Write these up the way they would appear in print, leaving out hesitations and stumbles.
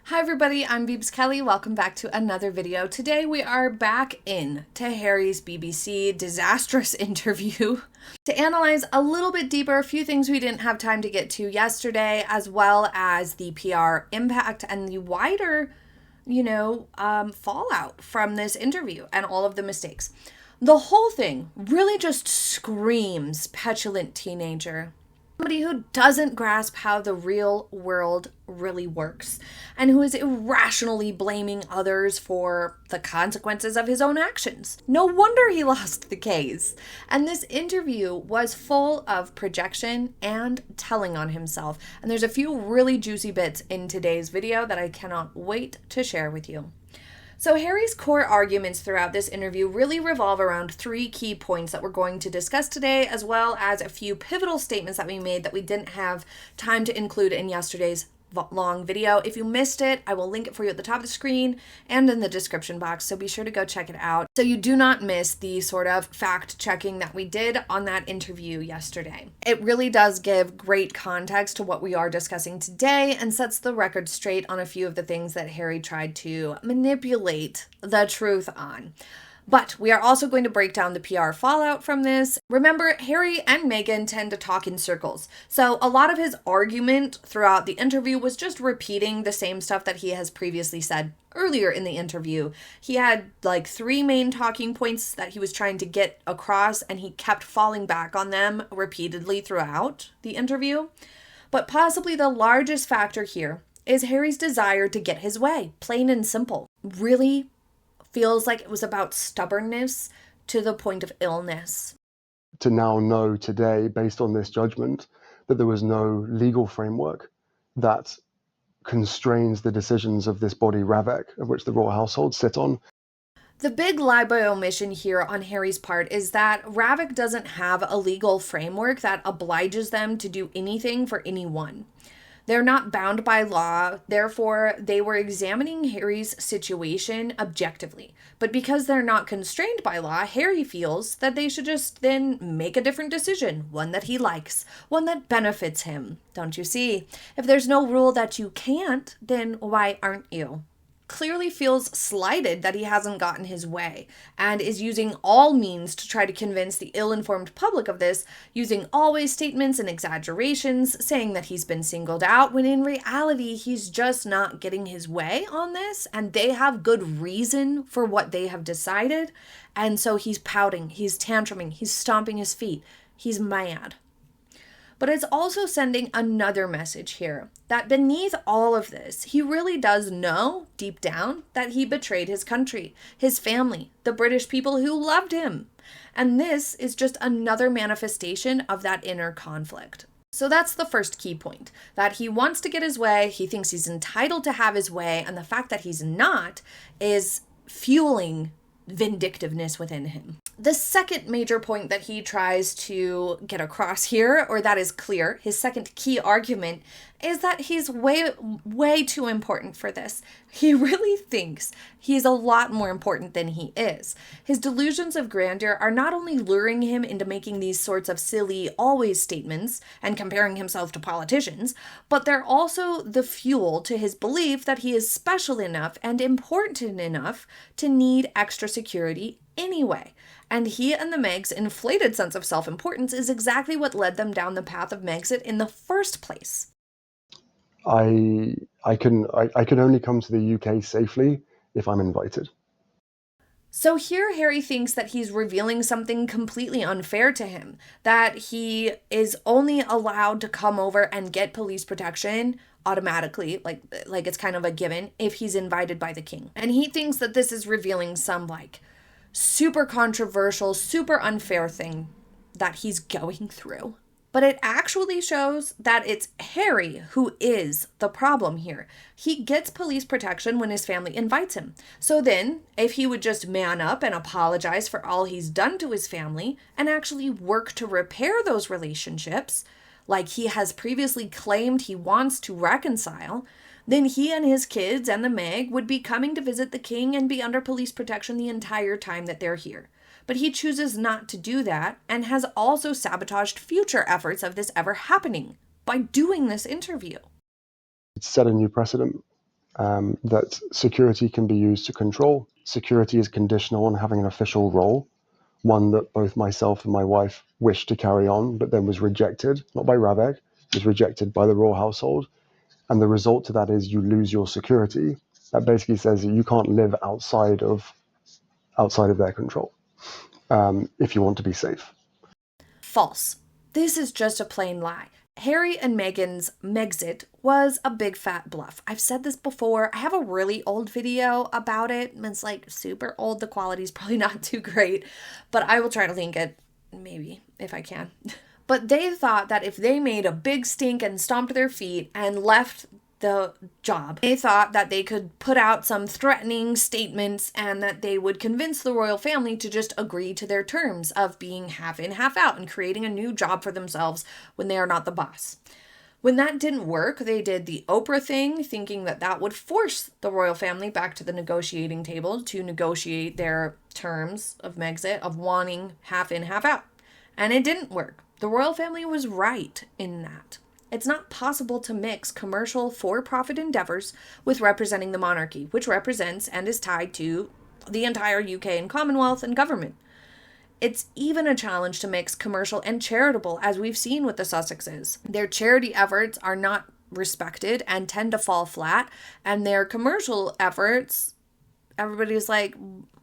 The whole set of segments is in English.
Hi everybody, I'm Beebs Kelley. Welcome back to another video. Today we are back in to Harry's BBC disastrous interview to analyze a little bit deeper a few things we didn't have time to get to yesterday, as well as the PR impact and the wider, fallout from this interview and all of the mistakes. The whole thing really just screams petulant teenager. Somebody who doesn't grasp how the real world really works and who is irrationally blaming others for the consequences of his own actions. No wonder he lost the case. And this interview was full of projection and telling on himself. And there's a few really juicy bits in today's video that I cannot wait to share with you. So Harry's core arguments throughout this interview really revolve around three key points that we're going to discuss today, as well as a few pivotal statements that we made that we didn't have time to include in yesterday's long video. If you missed it, I will link it for you at the top of the screen and in the description box, so be sure to go check it out so you do not miss the sort of fact checking that we did on that interview yesterday. It really does give great context to what we are discussing today and sets the record straight on a few of the things that Harry tried to manipulate the truth on. But we are also going to break down the PR fallout from this. Remember, Harry and Meghan tend to talk in circles. So a lot of his argument throughout the interview was just repeating the same stuff that he has previously said earlier in the interview. He had like three main talking points that he was trying to get across, and he kept falling back on them repeatedly throughout the interview. But possibly the largest factor here is Harry's desire to get his way, plain and simple. Really feels like it was about stubbornness to the point of illness. To now know today, based on this judgment, that there was no legal framework that constrains the decisions of this body Ravek, of which the royal household sit on. The big lie by omission here on Harry's part is that Ravek doesn't have a legal framework that obliges them to do anything for anyone. They're not bound by law, therefore they were examining Harry's situation objectively. But because they're not constrained by law, Harry feels that they should just then make a different decision, one that he likes, one that benefits him. Don't you see? If there's no rule that you can't, then why aren't you? Clearly feels slighted that he hasn't gotten his way and is using all means to try to convince the ill-informed public of this, using always statements and exaggerations, saying that he's been singled out, when in reality he's just not getting his way on this, and they have good reason for what they have decided, and so he's pouting, he's tantruming, he's stomping his feet, he's mad. But it's also sending another message here, that beneath all of this, he really does know, deep down, that he betrayed his country, his family, the British people who loved him. And this is just another manifestation of that inner conflict. So that's the first key point, that he wants to get his way, he thinks he's entitled to have his way, and the fact that he's not is fueling vindictiveness within him. The second major point that he tries to get across here, or that is clear, his second key argument, is that he's way too important for this. He really thinks he's a lot more important than he is. His delusions of grandeur are not only luring him into making these sorts of silly always statements and comparing himself to politicians, but they're also the fuel to his belief that he is special enough and important enough to need extra security anyway. And he and the Megs' inflated sense of self-importance is exactly what led them down the path of Megxit in the first place. I can only come to the UK safely if I'm invited. So here Harry thinks that he's revealing something completely unfair to him, that he is only allowed to come over and get police protection automatically, like it's kind of a given, if he's invited by the king. And he thinks that this is revealing some super controversial, super unfair thing that he's going through. But it actually shows that it's Harry who is the problem here. He gets police protection when his family invites him. So then, if he would just man up and apologize for all he's done to his family and actually work to repair those relationships, like he has previously claimed he wants to reconcile, then he and his kids and the Meg would be coming to visit the king and be under police protection the entire time that they're here. But he chooses not to do that and has also sabotaged future efforts of this ever happening by doing this interview. It's set a new precedent. that security can be used to control. Security is conditional on having an official role, one that both myself and my wife wished to carry on, but then was rejected, not by Ravek, was rejected by the royal household. And the result to that is you lose your security. That basically says that you can't live outside of their control if you want to be safe. False. This is just a plain lie. Harry and Meghan's Megxit was a big fat bluff. I've said this before. I have a really old video about it. It's like super old. The quality's probably not too great, but I will try to link it, maybe, if I can. But they thought that if they made a big stink and stomped their feet and left the job, they thought that they could put out some threatening statements and that they would convince the royal family to just agree to their terms of being half in, half out and creating a new job for themselves when they are not the boss. When that didn't work, they did the Oprah thing, thinking that that would force the royal family back to the negotiating table to negotiate their terms of Megxit, of wanting half in, half out. And it didn't work. The royal family was right in that. It's not possible to mix commercial for-profit endeavors with representing the monarchy, which represents and is tied to the entire UK and Commonwealth and government. It's even a challenge to mix commercial and charitable, as we've seen with the Sussexes. Their charity efforts are not respected and tend to fall flat, and their commercial efforts, everybody's like,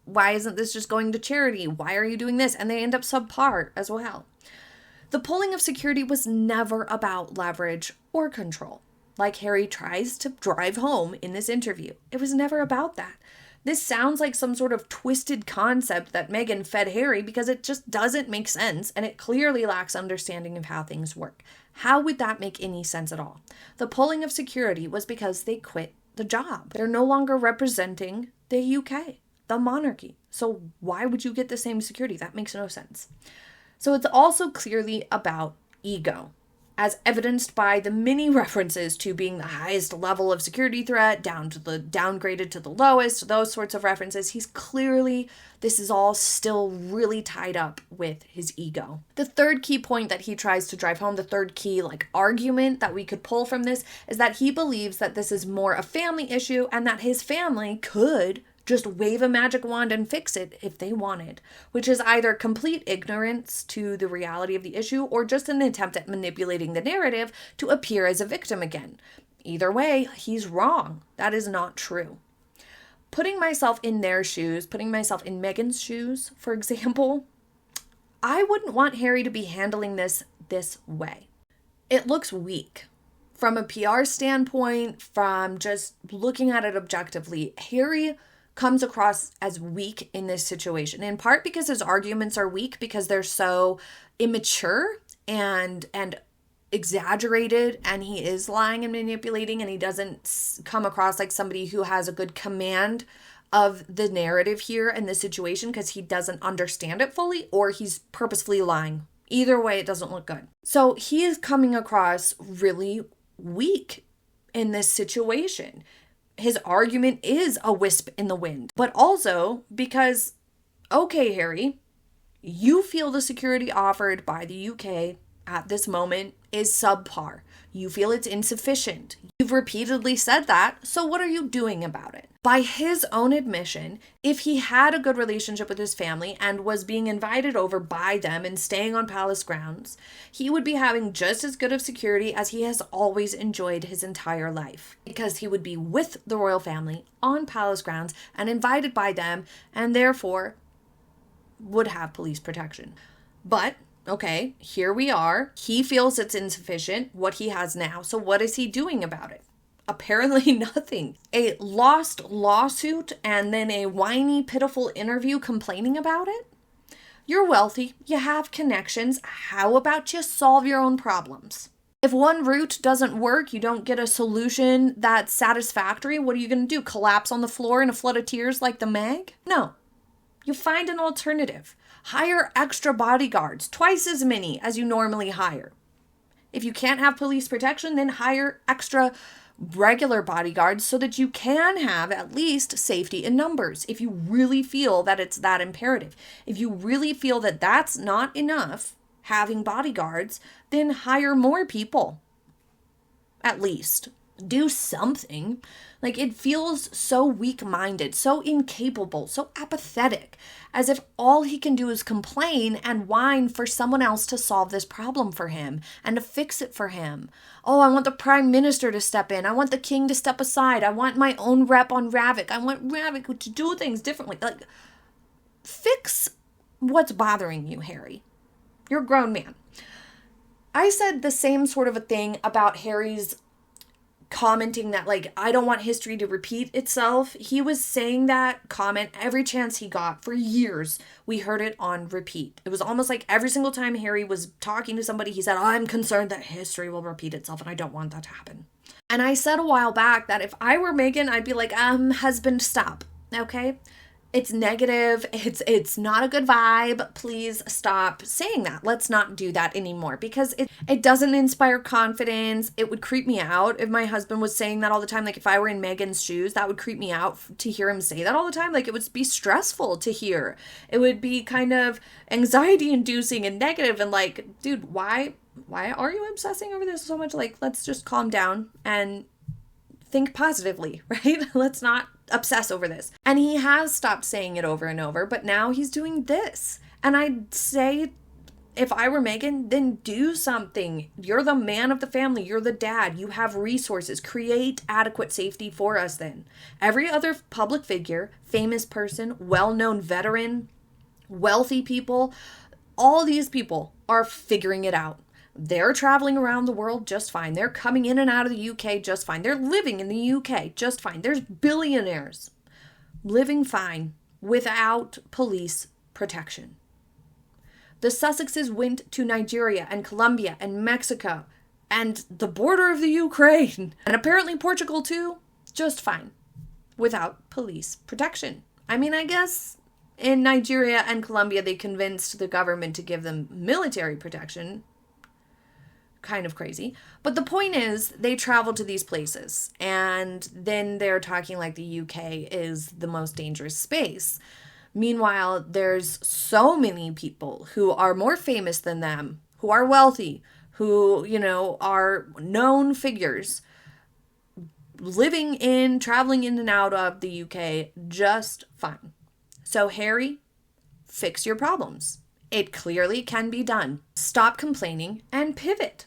why isn't this just going to charity? Why are you doing this? And they end up subpar as well. The pulling of security was never about leverage or control, like Harry tries to drive home in this interview. It was never about that. This sounds like some sort of twisted concept that Meghan fed Harry because it just doesn't make sense, and it clearly lacks understanding of how things work. How would that make any sense at all? The pulling of security was because they quit the job. They're no longer representing the UK, the monarchy. So why would you get the same security? That makes no sense. So it's also clearly about ego, as evidenced by the many references to being the highest level of security threat, downgraded to the lowest, those sorts of references. This is all still really tied up with his ego. The third key point that he tries to drive home, the third key argument that we could pull from this, is that he believes that this is more a family issue and that his family could just wave a magic wand and fix it if they wanted, which is either complete ignorance to the reality of the issue or just an attempt at manipulating the narrative to appear as a victim again. Either way, he's wrong. That is not true. Putting myself in their shoes, putting myself in Meghan's shoes, for example, I wouldn't want Harry to be handling this way. It looks weak. From a PR standpoint, from just looking at it objectively, Harry comes across as weak in this situation, in part because his arguments are weak because they're so immature and exaggerated, and he is lying and manipulating, and he doesn't come across like somebody who has a good command of the narrative here in this situation because he doesn't understand it fully, or he's purposefully lying. Either way, it doesn't look good. So he is coming across really weak in this situation. His argument is a wisp in the wind, but also because, okay, Harry, you feel the security offered by the UK at this moment is subpar. You feel it's insufficient. You've repeatedly said that, so what are you doing about it? By his own admission, if he had a good relationship with his family and was being invited over by them and staying on palace grounds, he would be having just as good of security as he has always enjoyed his entire life, because he would be with the royal family on palace grounds and invited by them, and therefore would have police protection. But okay, here we are. He feels it's insufficient, what he has now. So what is he doing about it? Apparently nothing. A lost lawsuit and then a whiny, pitiful interview complaining about it? You're wealthy. You have connections. How about you solve your own problems? If one route doesn't work, you don't get a solution that's satisfactory, what are you going to do? Collapse on the floor in a flood of tears like the Meg? No. You find an alternative. Hire extra bodyguards, twice as many as you normally hire. If you can't have police protection, then hire extra regular bodyguards so that you can have at least safety in numbers. If you really feel that it's that imperative. If you really feel that that's not enough, having bodyguards, then hire more people. At least. Do something. Like, it feels so weak-minded, so incapable, so apathetic, as if all he can do is complain and whine for someone else to solve this problem for him and to fix it for him. Oh, I want the prime minister to step in. I want the king to step aside. I want my own rep on Ravik. I want Ravik to do things differently. Like, fix what's bothering you, Harry. You're a grown man. I said the same sort of a thing about Harry's commenting that, like, I don't want history to repeat itself. He was saying that comment every chance he got for years. We heard it on repeat. It was almost like every single time Harry was talking to somebody, he said, I'm concerned that history will repeat itself, and I don't want that to happen. And I said a while back that if I were Meghan, I'd be like, husband, stop, okay? It's negative. It's not a good vibe. Please stop saying that. Let's not do that anymore, because it doesn't inspire confidence. It would creep me out if my husband was saying that all the time. Like, if I were in Meghan's shoes, that would creep me out to hear him say that all the time. Like, it would be stressful to hear. It would be kind of anxiety inducing and negative, and like, dude, why are you obsessing over this so much? Like, let's just calm down and think positively, right? Let's not obsess over this. And he has stopped saying it over and over, but now he's doing this. And I'd say, if I were Meghan, then do something. You're the man of the family. You're the dad. You have resources. Create adequate safety for us then. Every other public figure, famous person, well-known veteran, wealthy people, all these people are figuring it out. They're traveling around the world just fine. They're coming in and out of the UK just fine. They're living in the UK just fine. There's billionaires living fine without police protection. The Sussexes went to Nigeria and Colombia and Mexico and the border of the Ukraine, and apparently Portugal too, just fine without police protection. I mean, I guess in Nigeria and Colombia they convinced the government to give them military protection. Kind of crazy. But the point is, they travel to these places, and then they're talking like the UK is the most dangerous space. Meanwhile, there's so many people who are more famous than them, who are wealthy, who, are known figures, traveling in and out of the UK just fine. So, Harry, fix your problems. It clearly can be done. Stop complaining and pivot.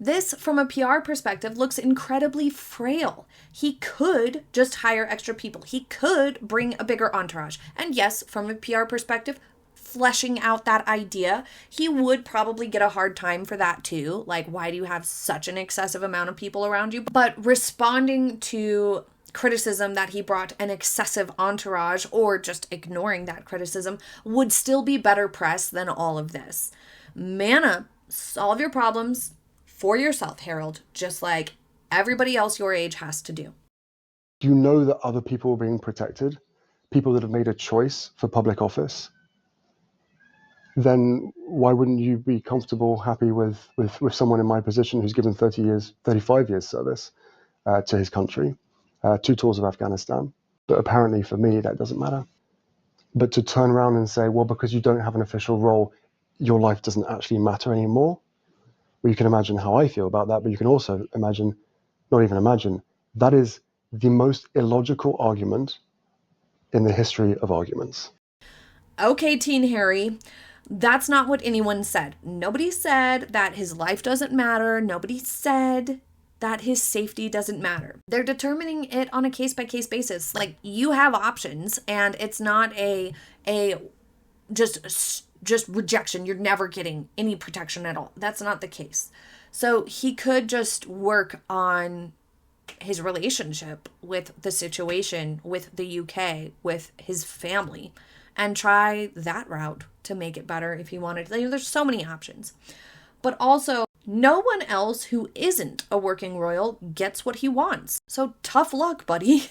This, from a PR perspective, looks incredibly frail. He could just hire extra people. He could bring a bigger entourage. And yes, from a PR perspective, fleshing out that idea, he would probably get a hard time for that too. Like, why do you have such an excessive amount of people around you? But responding to criticism that he brought an excessive entourage, or just ignoring that criticism, would still be better press than all of this. Man up, solve your problems for yourself, Harold, just like everybody else your age has to do. Do you know that other people are being protected? People that have made a choice for public office? Then why wouldn't you be comfortable, happy with someone in my position who's given 35 years service to his country, 2 tours of Afghanistan? But apparently for me, that doesn't matter. But to turn around and say, well, because you don't have an official role, your life doesn't actually matter anymore. Well, you can imagine how I feel about that, but you can also imagine, that is the most illogical argument in the history of arguments. Okay, Teen Harry, that's not what anyone said. Nobody said that his life doesn't matter. Nobody said that his safety doesn't matter. They're determining it on a case-by-case basis. Like, you have options, and it's not a just rejection. You're never getting any protection at all. That's not the case. So he could just work on his relationship with the situation, with the UK, with his family, and try that route to make it better if he wanted. There's so many options. But also, no one else who isn't a working royal gets what he wants. So tough luck, buddy.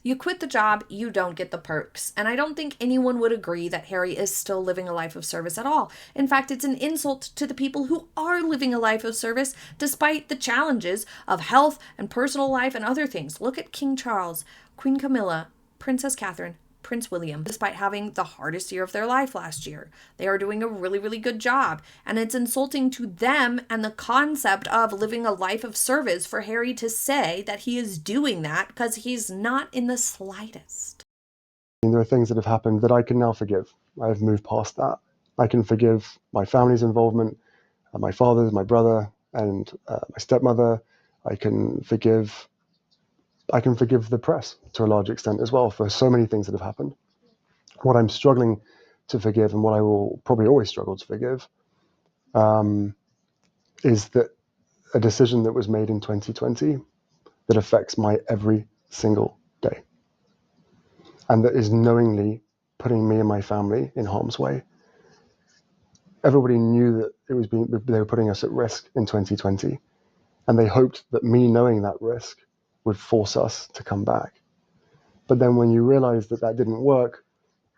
You quit the job, you don't get the perks. And I don't think anyone would agree that Harry is still living a life of service at all. In fact, it's an insult to the people who are living a life of service despite the challenges of health and personal life and other things. Look at King Charles, Queen Camilla, Princess Catherine. Prince William, despite having the hardest year of their life last year. They are doing a really, really good job. And it's insulting to them and the concept of living a life of service for Harry to say that he is doing that, because he's not in the slightest. There are things that have happened that I can now forgive. I've moved past that. I can forgive my family's involvement, my father's, my brother, and my stepmother. I can forgive the press to a large extent as well for so many things that have happened. What I'm struggling to forgive, and what I will probably always struggle to forgive, is that a decision that was made in 2020 that affects my every single day, and that is knowingly putting me and my family in harm's way. Everybody knew that they were putting us at risk in 2020, and they hoped that me knowing that risk would force us to come back. But then when you realize that that didn't work,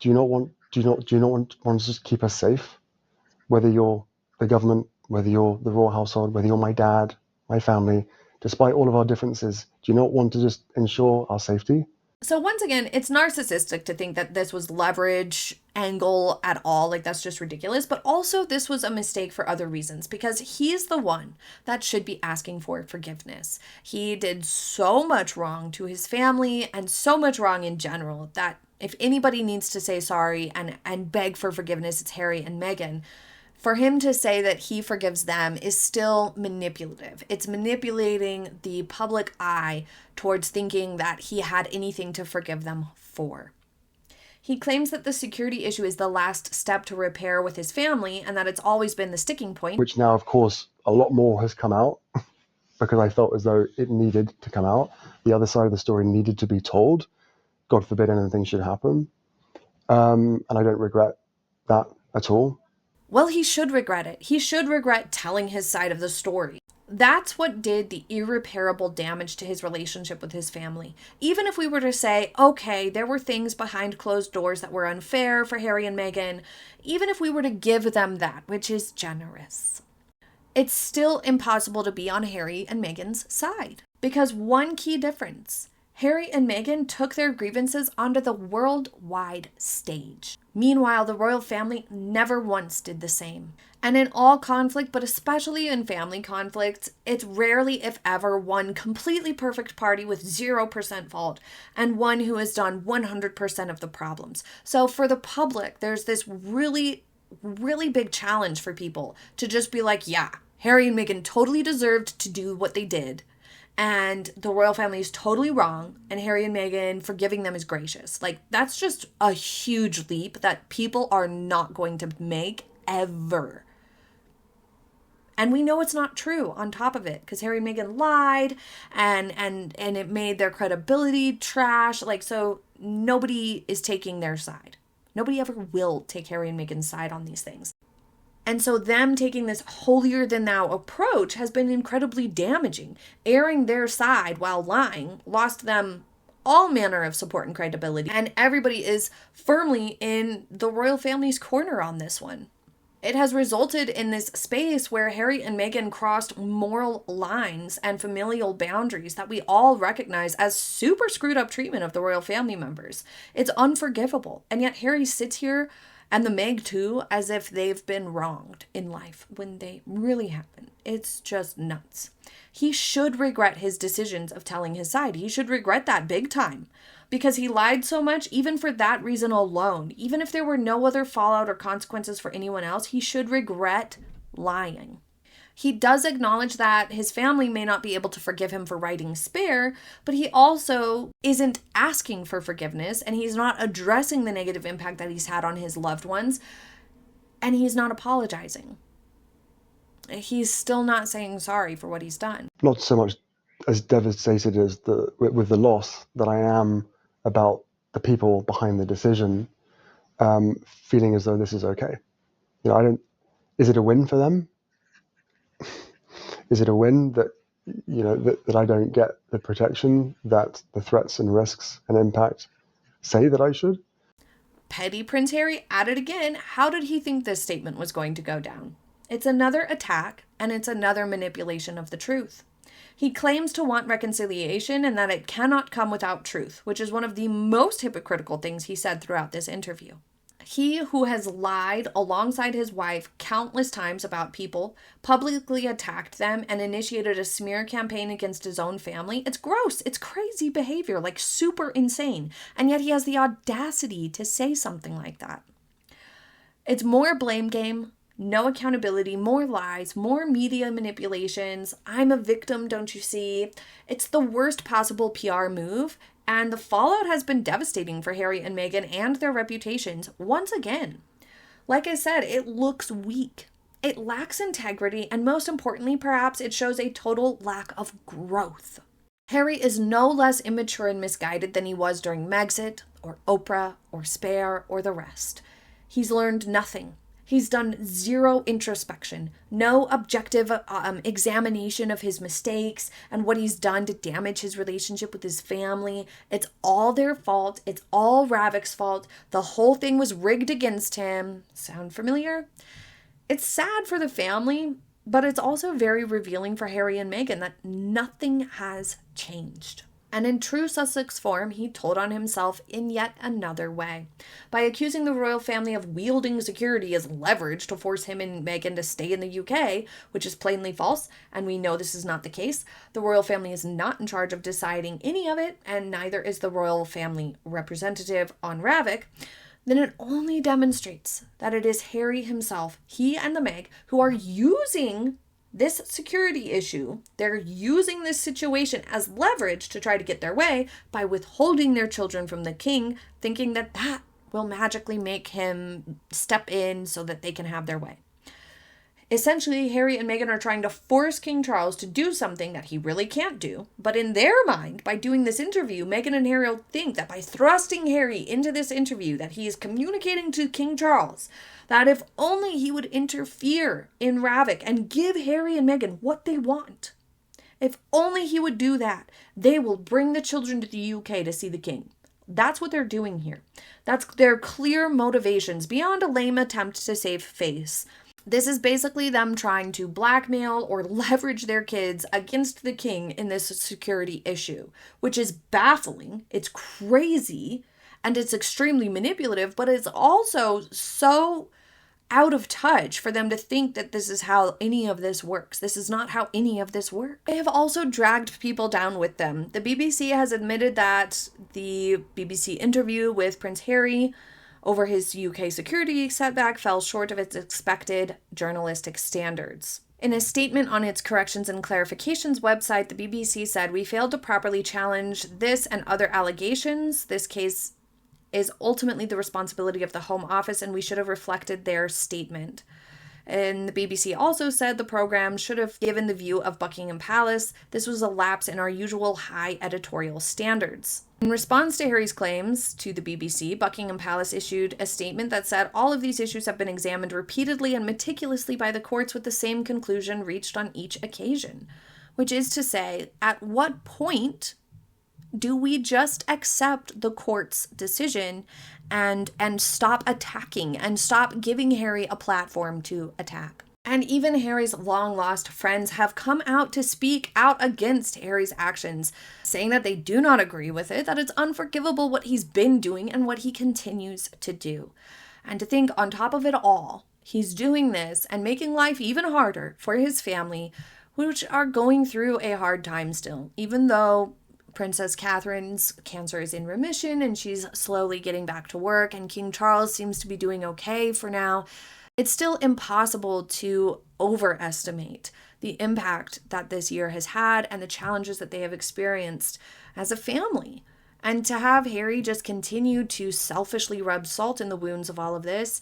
do you not want to just keep us safe? Whether you're the government, whether you're the royal household, whether you're my dad, my family, despite all of our differences, do you not want to just ensure our safety? So once again, it's narcissistic to think that this was leverage angle at all. Like, that's just ridiculous. But also, this was a mistake for other reasons, because he's the one that should be asking for forgiveness. He did so much wrong to his family and so much wrong in general that if anybody needs to say sorry and beg for forgiveness, it's Harry and Meghan. For him to say that he forgives them is still manipulative. It's manipulating the public eye towards thinking that he had anything to forgive them for. He claims that the security issue is the last step to repair with his family, and that it's always been the sticking point. Which now, of course, a lot more has come out because I felt as though it needed to come out. The other side of the story needed to be told. God forbid anything should happen. And I don't regret that at all. Well, he should regret it. He should regret telling his side of the story. That's what did the irreparable damage to his relationship with his family. Even if we were to say, okay, there were things behind closed doors that were unfair for Harry and Meghan, even if we were to give them that, which is generous, it's still impossible to be on Harry and Meghan's side. Because one key difference: Harry and Meghan took their grievances onto the worldwide stage. Meanwhile, the royal family never once did the same. And in all conflict, but especially in family conflicts, it's rarely, if ever, one completely perfect party with 0% fault and one who has done 100% of the problems. So for the public, there's this really, really big challenge for people to just be like, yeah, Harry and Meghan totally deserved to do what they did, and the royal family is totally wrong, and Harry and Meghan forgiving them is gracious. Like, that's just a huge leap that people are not going to make ever. And we know it's not true on top of it, because Harry and Meghan lied and it made their credibility trash. Like, so nobody is taking their side. Nobody ever will take Harry and Meghan's side on these things. And so them taking this holier-than-thou approach has been incredibly damaging. Airing their side while lying lost them all manner of support and credibility. And everybody is firmly in the royal family's corner on this one. It has resulted in this space where Harry and Meghan crossed moral lines and familial boundaries that we all recognize as super screwed up treatment of the royal family members. It's unforgivable. And yet Harry sits here, and the Meg too, as if they've been wronged in life when they really haven't. It's just nuts. He should regret his decisions of telling his side. He should regret that big time, because he lied so much. Even for that reason alone, even if there were no other fallout or consequences for anyone else, he should regret lying. He does acknowledge that his family may not be able to forgive him for writing Spare, but he also isn't asking for forgiveness, and he's not addressing the negative impact that he's had on his loved ones, and he's not apologizing. He's still not saying sorry for what he's done. Not so much as devastated as with the loss that I am about the people behind the decision, feeling as though this is okay. Is it a win for them? Is it a win that that I don't get the protection that the threats and risks and impact say that I should? Petty Prince Harry at it again. How did he think this statement was going to go down? It's another attack, and it's another manipulation of the truth. He claims to want reconciliation and that it cannot come without truth, which is one of the most hypocritical things he said throughout this interview. He who has lied alongside his wife countless times about people, publicly attacked them, and initiated a smear campaign against his own family. It's gross. It's crazy behavior, like super insane. And yet he has the audacity to say something like that. It's more blame game, no accountability, more lies, more media manipulations. I'm a victim, don't you see? It's the worst possible PR move. And the fallout has been devastating for Harry and Meghan and their reputations once again. Like I said, it looks weak. It lacks integrity, and most importantly, perhaps, it shows a total lack of growth. Harry is no less immature and misguided than he was during Megxit, or Oprah, or Spare, or the rest. He's learned nothing. He's done zero introspection, no objective examination of his mistakes and what he's done to damage his relationship with his family. It's all their fault. It's all Ravik's fault. The whole thing was rigged against him. Sound familiar? It's sad for the family, but it's also very revealing for Harry and Meghan that nothing has changed. And in true Sussex form, he told on himself in yet another way. By accusing the royal family of wielding security as leverage to force him and Meghan to stay in the UK, which is plainly false, and we know this is not the case. The royal family is not in charge of deciding any of it, and neither is the royal family representative on Ravik. Then it only demonstrates that it is Harry himself, he and the Meg, who are using this security issue. They're using this situation as leverage to try to get their way by withholding their children from the king, thinking that that will magically make him step in so that they can have their way. Essentially, Harry and Meghan are trying to force King Charles to do something that he really can't do. But in their mind, by doing this interview, Meghan and Harry will think that by thrusting Harry into this interview, that he is communicating to King Charles that if only he would interfere in Ravik and give Harry and Meghan what they want. If only he would do that, they will bring the children to the UK to see the king. That's what they're doing here. That's their clear motivations beyond a lame attempt to save face. This is basically them trying to blackmail or leverage their kids against the king in this security issue, which is baffling. It's crazy and it's extremely manipulative, but it's also so out of touch for them to think that this is how any of this works. This is not how any of this works. They have also dragged people down with them. The BBC has admitted that the BBC interview with Prince Harry over his UK security setback fell short of its expected journalistic standards. In a statement on its corrections and clarifications website, the BBC said, "We failed to properly challenge this and other allegations. This case is ultimately the responsibility of the Home Office, and we should have reflected their statement." And the BBC also said the program should have given the view of Buckingham Palace. This was a lapse in our usual high editorial standards. In response to Harry's claims to the BBC, Buckingham Palace issued a statement that said all of these issues have been examined repeatedly and meticulously by the courts with the same conclusion reached on each occasion. Which is to say, at what point do we just accept the court's decision and stop attacking and stop giving Harry a platform to attack? And even Harry's long-lost friends have come out to speak out against Harry's actions, saying that they do not agree with it, that it's unforgivable what he's been doing and what he continues to do. And to think on top of it all, he's doing this and making life even harder for his family, which are going through a hard time still, even though Princess Catherine's cancer is in remission and she's slowly getting back to work, and King Charles seems to be doing okay for now. It's still impossible to overestimate the impact that this year has had and the challenges that they have experienced as a family. And to have Harry just continue to selfishly rub salt in the wounds of all of this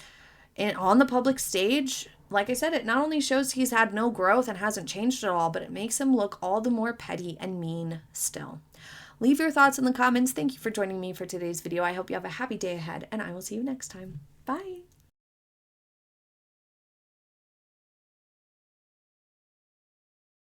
and on the public stage, like I said, it not only shows he's had no growth and hasn't changed at all, but it makes him look all the more petty and mean still. Leave your thoughts in the comments. Thank you for joining me for today's video. I hope you have a happy day ahead, and I will see you next time. Bye.